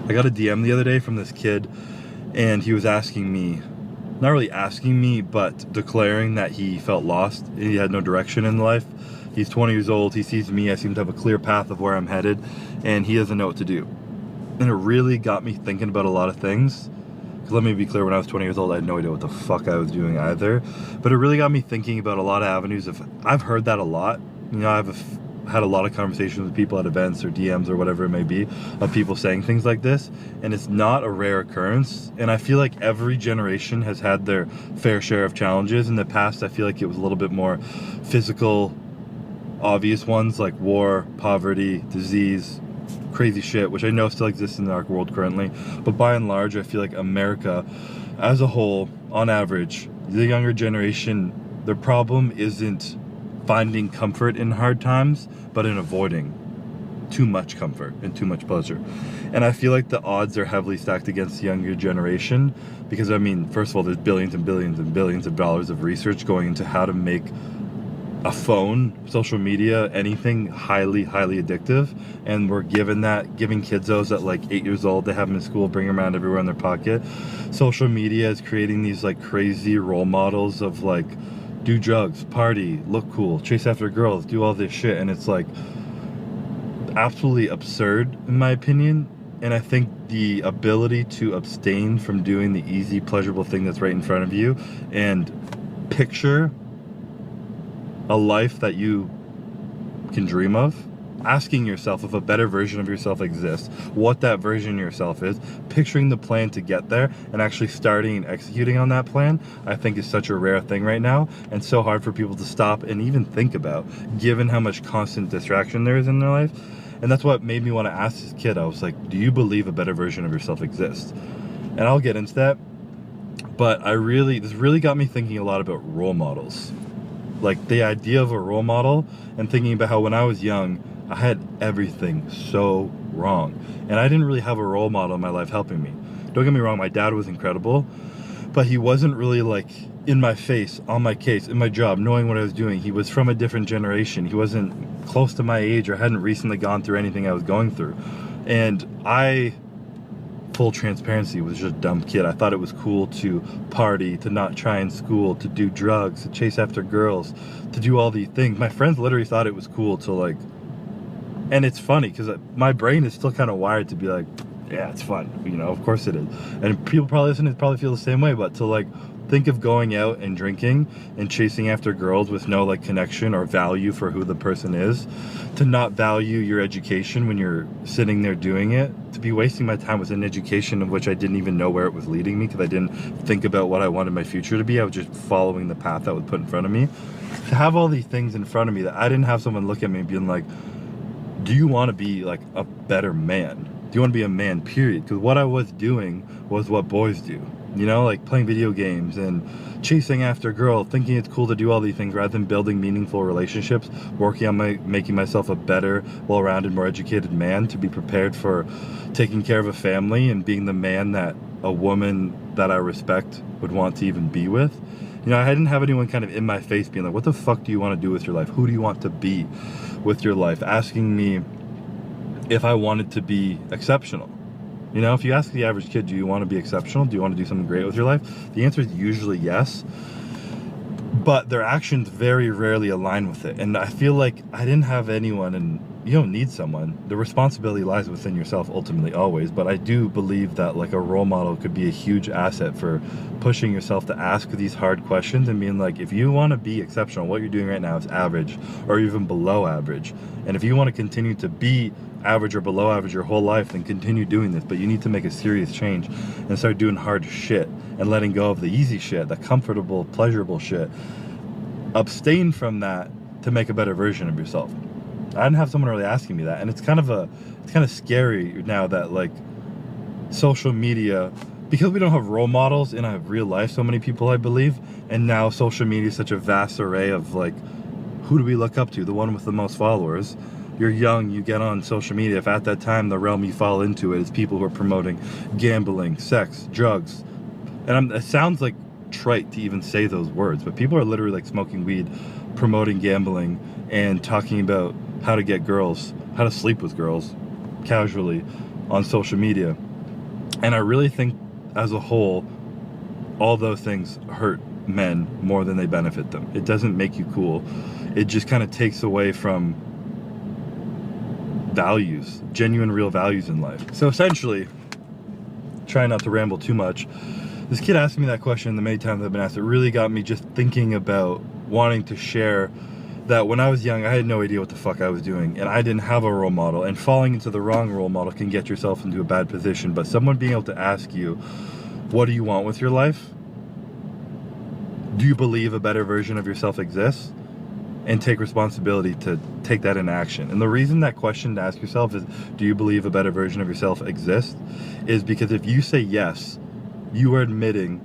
I got a DM the other day from this kid, and he was asking me, not really asking me, but declaring that he felt lost. He had no direction in life. He's 20 years old. He sees me. I seem to have a clear path of where I'm headed, and he doesn't know what to do. And it really got me thinking about a lot of things. Let me be clear, when I was 20 years old, I had no idea what the fuck I was doing either. But it really got me thinking about a lot of avenues of, I've heard that a lot. You know, I've had a lot of conversations with people at events or DMs or whatever it may be, of people saying things like this, and it's not a rare occurrence. And I feel like every generation has had their fair share of challenges. In the past, I feel like it was a little bit more physical, obvious ones like war, poverty, disease, crazy shit, which I know still exists in our world currently. But by and large, I feel like America as a whole, on average, the younger generation, their problem isn't finding comfort in hard times, but in avoiding too much comfort and too much pleasure. And I feel like the odds are heavily stacked against the younger generation, because I mean, first of all, there's billions and billions and billions of dollars of research going into how to make a phone, social media, anything highly addictive, and we're giving kids those at like 8 years old. They have them in school, bring them around everywhere in their pocket. Social media is creating these like crazy role models of like, do drugs, party, look cool, chase after girls, do all this shit, and it's like absolutely absurd in my opinion. And I think the ability to abstain from doing the easy, pleasurable thing that's right in front of you and picture a life that you can dream of, asking yourself if a better version of yourself exists, what that version of yourself is, picturing the plan to get there, and actually starting and executing on that plan, I think is such a rare thing right now, and so hard for people to stop and even think about, given how much constant distraction there is in their life. And that's what made me want to ask this kid. I was like, do you believe a better version of yourself exists? And I'll get into that, but this really got me thinking a lot about role models. Like the idea of a role model, and thinking about how when I was young, I had everything so wrong. And I didn't really have a role model in my life helping me. Don't get me wrong, my dad was incredible, but he wasn't really like in my face, on my case, in my job, knowing what I was doing. He was from a different generation. He wasn't close to my age or hadn't recently gone through anything I was going through. And I, full transparency, was just a dumb kid. I thought it was cool to party, to not try in school, to do drugs, to chase after girls, to do all these things. My friends literally thought it was cool to like, and it's funny because my brain is still kind of wired to be like, yeah, it's fun, you know, of course it is. And people probably listening probably feel the same way, but to like think of going out and drinking and chasing after girls with no like connection or value for who the person is, to not value your education when you're sitting there doing it, to be wasting my time with an education of which I didn't even know where it was leading me because I didn't think about what I wanted my future to be. I was just following the path that was put in front of me. To have all these things in front of me that I didn't have someone look at me and being like, do you want to be like a better man? Do you want to be a man, period? Because what I was doing was what boys do. You know, like playing video games and chasing after girls, thinking it's cool to do all these things rather than building meaningful relationships, working on making myself a better, well-rounded, more educated man to be prepared for taking care of a family and being the man that a woman that I respect would want to even be with. You know, I didn't have anyone kind of in my face being like, what the fuck do you want to do with your life? Who do you want to be with your life? Asking me if I wanted to be exceptional. You know, if you ask the average kid, do you want to be exceptional? Do you want to do something great with your life? The answer is usually yes. But their actions very rarely align with it. And I feel like I didn't have anyone, and you don't need someone. The responsibility lies within yourself ultimately, always. But I do believe that like a role model could be a huge asset for pushing yourself to ask these hard questions and being like, if you want to be exceptional, what you're doing right now is average or even below average. And if you want to continue to be average or below average your whole life, then continue doing this. But you need to make a serious change and start doing hard shit and letting go of the easy shit, the comfortable, pleasurable shit. Abstain from that to make a better version of yourself. I didn't have someone really asking me that, and it's kind of scary now that like social media, because we don't have role models in our real life, so many people I believe, and now social media is such a vast array of like, who do we look up to? The one with the most followers. You're young, you get on social media. If at that time the realm you fall into it is people who are promoting gambling, sex, drugs, and it sounds like trite to even say those words, but people are literally like smoking weed, promoting gambling, and talking about how to get girls, how to sleep with girls casually on social media. And I really think as a whole, all those things hurt men more than they benefit them. It doesn't make you cool. It just kind of takes away from values, genuine, real values in life. So essentially, trying not to ramble too much, this kid asked me that question the many times I've been asked. It really got me just thinking about wanting to share that when I was young, I had no idea what the fuck I was doing, and I didn't have a role model, and falling into the wrong role model can get yourself into a bad position. But someone being able to ask you, what do you want with your life? Do you believe a better version of yourself exists? And take responsibility to take that into action. And the reason that question to ask yourself is, do you believe a better version of yourself exists? Is because if you say yes, you are admitting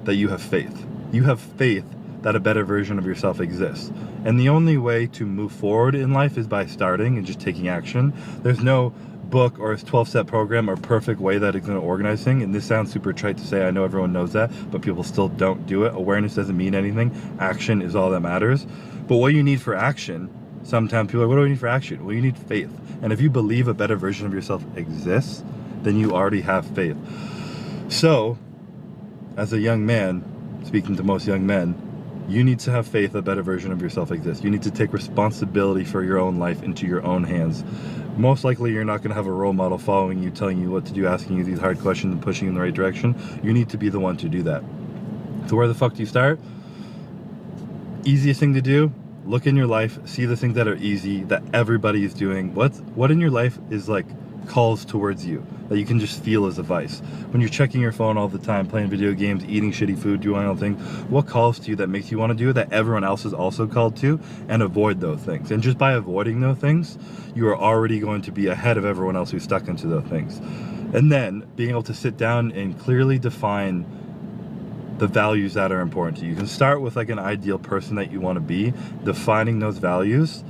that you have faith. You have faith that a better version of yourself exists. And the only way to move forward in life is by starting and just taking action. There's no book or a 12-step program or perfect way that is going to organize things. And this sounds super trite to say, I know everyone knows that, but people still don't do it. Awareness doesn't mean anything. Action is all that matters. But what you need for action, sometimes people are, what do we need for action? Well, you need faith. And if you believe a better version of yourself exists, then you already have faith. So, as a young man, speaking to most young men, you need to have faith a better version of yourself exists. You need to take responsibility for your own life into your own hands. Most likely you're not going to have a role model following you, telling you what to do, asking you these hard questions and pushing you in the right direction. You need to be the one to do that. So where the fuck do you start? Easiest thing to do, look in your life, see the things that are easy, that everybody is doing. What in your life is like calls towards you, that you can just feel as a vice. When you're checking your phone all the time, playing video games, eating shitty food, doing all things, what calls to you that makes you want to do it, that everyone else is also called to, and avoid those things. And just by avoiding those things, you are already going to be ahead of everyone else who's stuck into those things. And then being able to sit down and clearly define the values that are important to you. You can start with like an ideal person that you want to be, defining those values.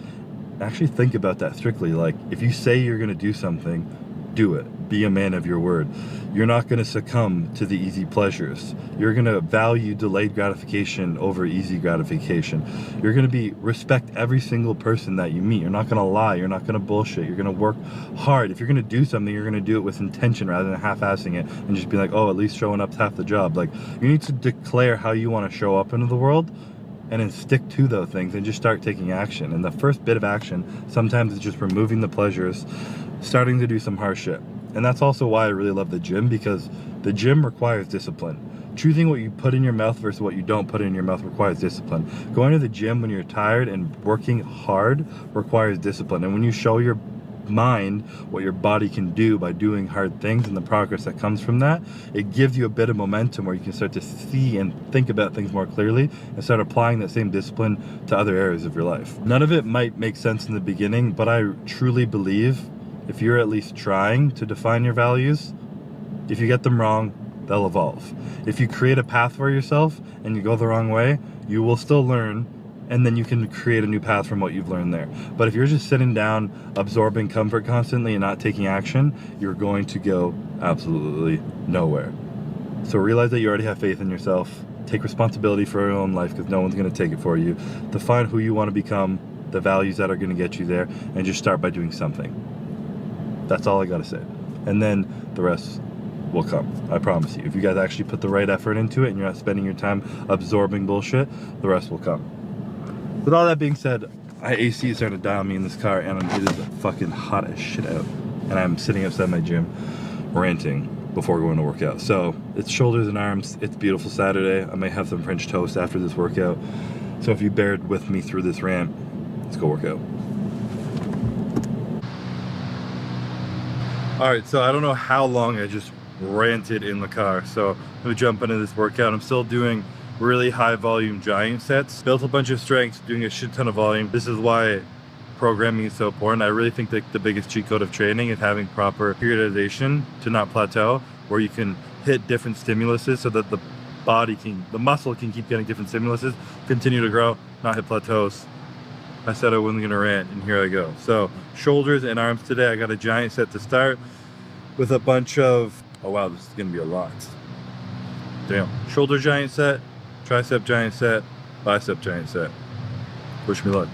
Actually think about that strictly. Like, if you say you're going to do something, do it. Be a man of your word. You're not going to succumb to the easy pleasures. You're going to value delayed gratification over easy gratification. You're going to respect every single person that you meet. You're not going to lie. You're not going to bullshit. You're going to work hard. If you're going to do something, you're going to do it with intention rather than half-assing it and just be like, oh, at least showing up's half the job. Like, you need to declare how you want to show up into the world, and then stick to those things and just start taking action. And the first bit of action sometimes is just removing the pleasures, starting to do some hard shit. And that's also why I really love the gym, because the gym requires discipline. Choosing what you put in your mouth versus what you don't put in your mouth requires discipline. Going to the gym when you're tired and working hard requires discipline. And when you show your mind what your body can do by doing hard things and the progress that comes from that, it gives you a bit of momentum where you can start to see and think about things more clearly and start applying that same discipline to other areas of your life. None of it might make sense in the beginning, but I truly believe if you're at least trying to define your values, if you get them wrong, they'll evolve. If you create a path for yourself and you go the wrong way, you will still learn, and then you can create a new path from what you've learned there. But if you're just sitting down, absorbing comfort constantly and not taking action, you're going to go absolutely nowhere. So realize that you already have faith in yourself. Take responsibility for your own life, because no one's going to take it for you. Define who you want to become, the values that are going to get you there, and just start by doing something. That's all I got to say. And then the rest will come. I promise you. If you guys actually put the right effort into it and you're not spending your time absorbing bullshit, the rest will come. With all that being said, my AC is starting to die on me in this car, and it is fucking hot as shit out. And I'm sitting outside my gym ranting before going to work out. So it's shoulders and arms. It's beautiful Saturday. I may have some French toast after this workout. So if you bared with me through this rant, let's go work out. Alright, so I don't know how long I just ranted in the car. So I'm gonna jump into this workout. I'm still doing really high volume giant sets. Built a bunch of strength, doing a shit ton of volume. This is why programming is so important. I really think that the biggest cheat code of training is having proper periodization to not plateau, where you can hit different stimuluses so that the muscle can keep getting different stimuluses, continue to grow, not hit plateaus. I said I wasn't gonna rant, and here I go. So shoulders and arms today. I got a giant set to start with a bunch of, oh wow, this is gonna be a lot. Damn. Shoulder giant set, tricep giant set, bicep giant set. Wish me luck.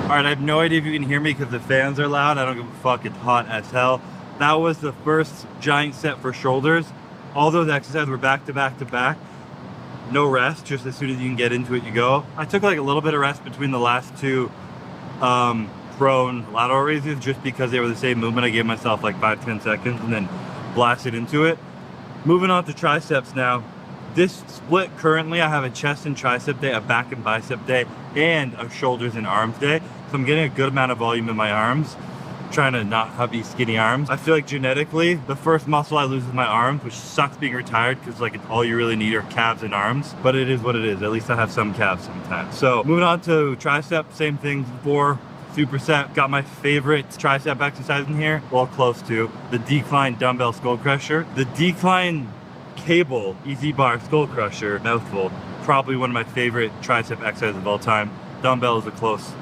All right, I have no idea if you can hear me because the fans are loud. I don't give a fuck, it's hot as hell. That was the first giant set for shoulders. All those exercises were back to back to back. No rest, just as soon as you can get into it, you go. I took like a little bit of rest between the last two prone lateral raises just because they were the same movement. I gave myself like 5-10 seconds and then blasted into it. Moving on to triceps now. This split currently, I have a chest and tricep day, a back and bicep day, and a shoulders and arms day. So I'm getting a good amount of volume in my arms, trying to not have these skinny arms. I feel like genetically, the first muscle I lose is my arms, which sucks being retired because like it's all you really need are calves and arms, but it is what it is. At least I have some calves sometimes. So moving on to tricep, same thing before. Superset, got my favorite tricep exercise in here, well close to, the decline dumbbell skull crusher. The decline cable easy bar skull crusher, mouthful, probably one of my favorite tricep exercises of all time. Dumbbell is a close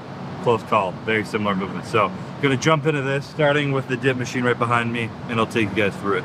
call, very similar movement. So gonna jump into this, starting with the dip machine right behind me, and I'll take you guys through it.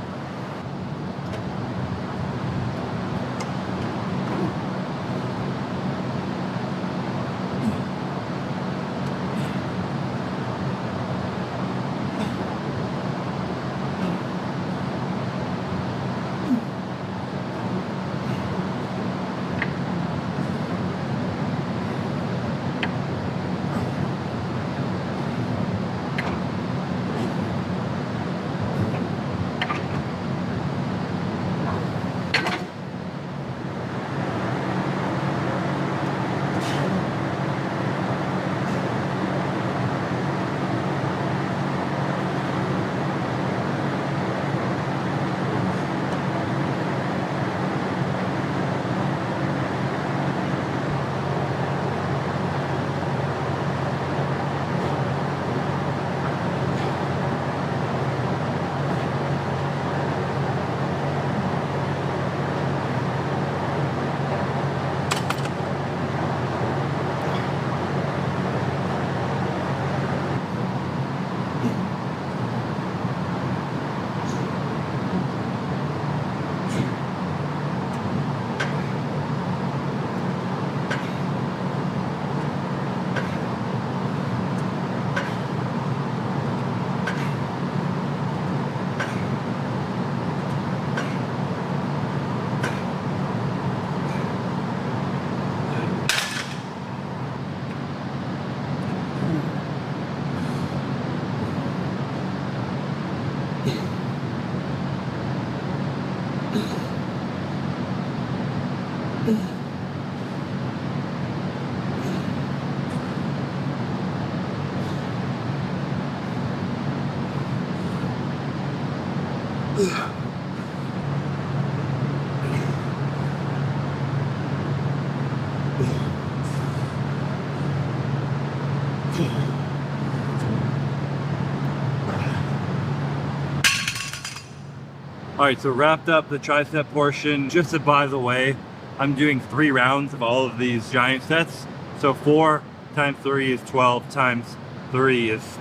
All right, so wrapped up the tricep portion. Just by the way, I'm doing 3 rounds of all of these giant sets. So 4 times 3 is 12 times 3 is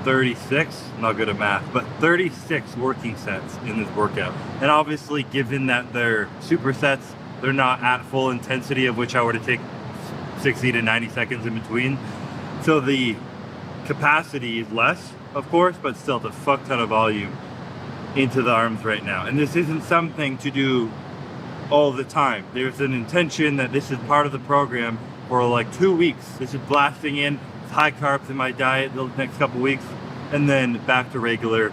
36. I'm not good at math, but 36 working sets in this workout. And obviously, given that they're supersets, they're not at full intensity, of which I were to take 60 to 90 seconds in between. So the capacity is less, of course, but still it's a fuck ton of volume into the arms right now. And this isn't something to do all the time. There's an intention that this is part of the program for like 2 weeks. This is blasting in high carbs in my diet the next couple weeks, and then back to regular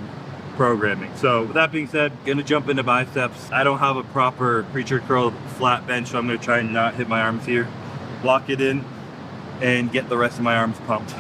programming. So with that being said, gonna jump into biceps. I don't have a proper preacher curl flat bench, so I'm gonna try and not hit my arms here. Lock it in and get the rest of my arms pumped.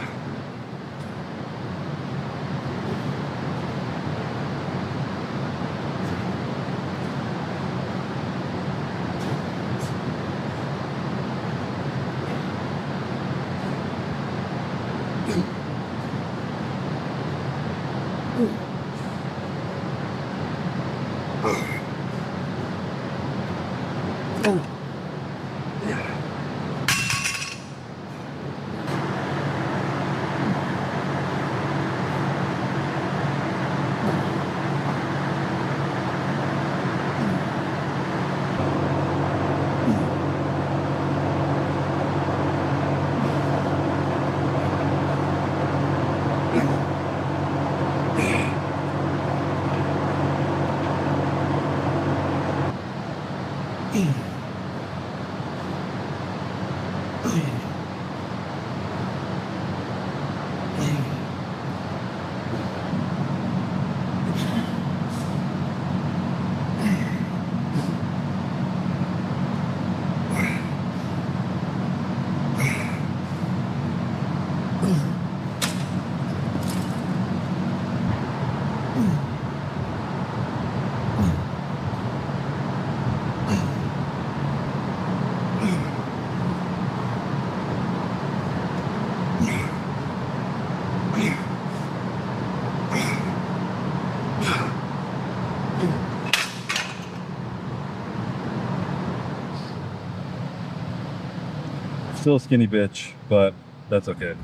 Still a skinny bitch, but that's okay.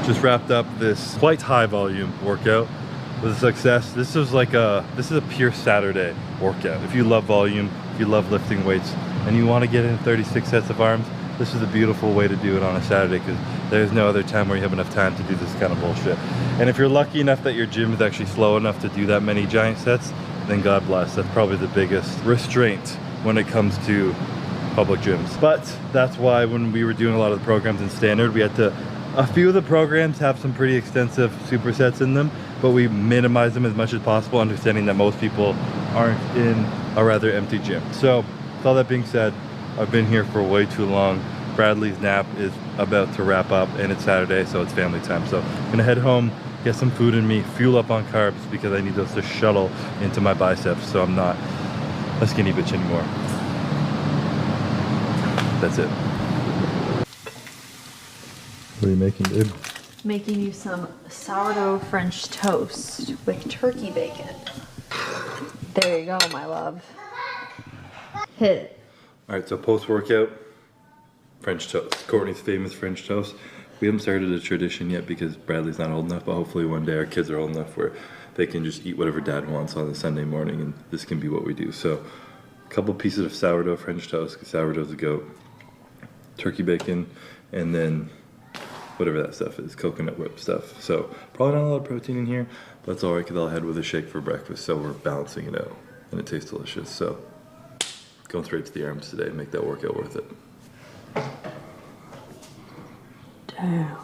Just wrapped up this quite high volume workout with a success. This is a pure Saturday workout. If you love volume, if you love lifting weights, and you want to get in 36 sets of arms, this is a beautiful way to do it on a Saturday, because there's no other time where you have enough time to do this kind of bullshit. And if you're lucky enough that your gym is actually slow enough to do that many giant sets, then God bless. That's probably the biggest restraint when it comes to public gyms. But that's why when we were doing a lot of the programs in standard, we had to, a few of the programs have some pretty extensive supersets in them, but we minimize them as much as possible, understanding that most people aren't in a rather empty gym. So with all that being said, I've been here for way too long. Bradley's nap is about to wrap up and it's Saturday, so it's family time. So I'm gonna head home, get some food in me, fuel up on carbs, because I need those to shuttle into my biceps so I'm not a skinny bitch anymore. That's it. What are you making, dude? Making you some sourdough French toast with turkey bacon. There you go, my love. Hit it. All right, so post-workout, French toast. Courtney's famous French toast. We haven't started a tradition yet because Bradley's not old enough, but hopefully one day our kids are old enough where they can just eat whatever dad wants on a Sunday morning, and this can be what we do. So a couple pieces of sourdough French toast, because sourdough's a goat. Turkey bacon, and then whatever that stuff is, coconut whip stuff. So probably not a lot of protein in here, but it's all right because I'll head with a shake for breakfast, so we're balancing it out, and it tastes delicious. So going straight to the arms today, make that workout worth it. Damn.